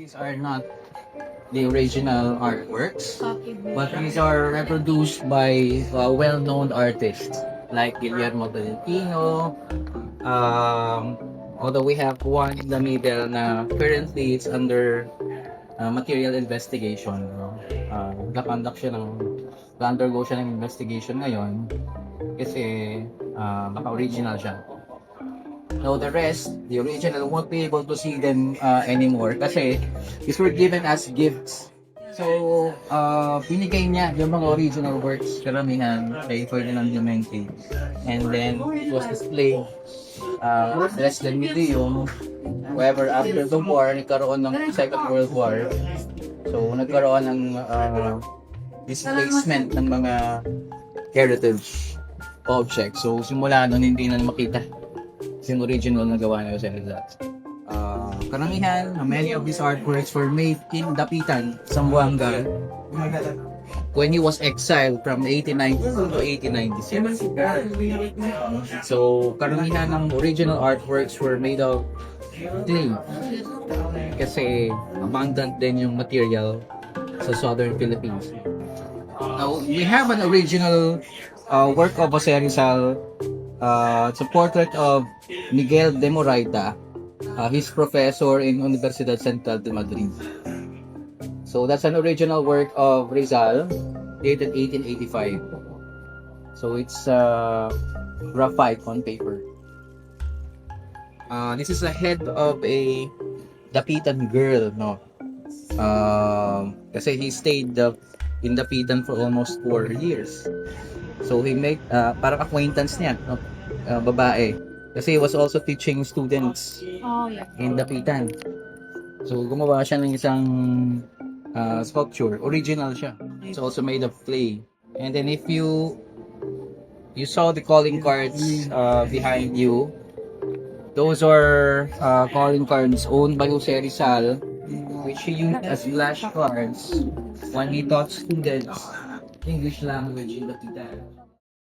These are not the original artworks, but these are reproduced by well-known artists like Guillermo del Pino. Although we have one in the middle na currently it's under material investigation. No? Nag-conduct siya nag-undergo siya ng investigation ngayon kasi baka original siya. So the rest, the original, won't be able to see them anymore kasi these were given as gifts. So, binigay niya yung mga original works, karamihan kay Ferdinand Clemente. And then, it was displayed less than museum. However, after the war, nagkaroon ng Second World War. So, nagkaroon ng displacement ng mga heritage objects. So, simula nun, hindi na makita yung original na gawa na Jose Rizal. Karamihan, many of these artworks were made in Dapitan, Zamboanga, when he was exiled from 1890 to 1896. So, karamihan ng original artworks were made of clay. Kasi abundant din yung material sa southern Philippines. Now, we have an original work of Jose Rizal. It's a portrait of Miguel de Moraita, his professor in Universidad Central de Madrid. So that's an original work of Rizal, dated 1885. So it's graphite on paper. This is a head of a Dapitan girl, no? Kasi he stayed in Dapitan for almost 4 years. So he made parang acquaintance niya, no? Babae. Kasi he was also teaching students in Dapitan. So gumawa siya ng isang sculpture. Original siya. It's also made of clay. And then if you saw the calling cards behind you, those are calling cards owned by Jose Rizal, which he used as flashcards when he taught students English language in Dapitan.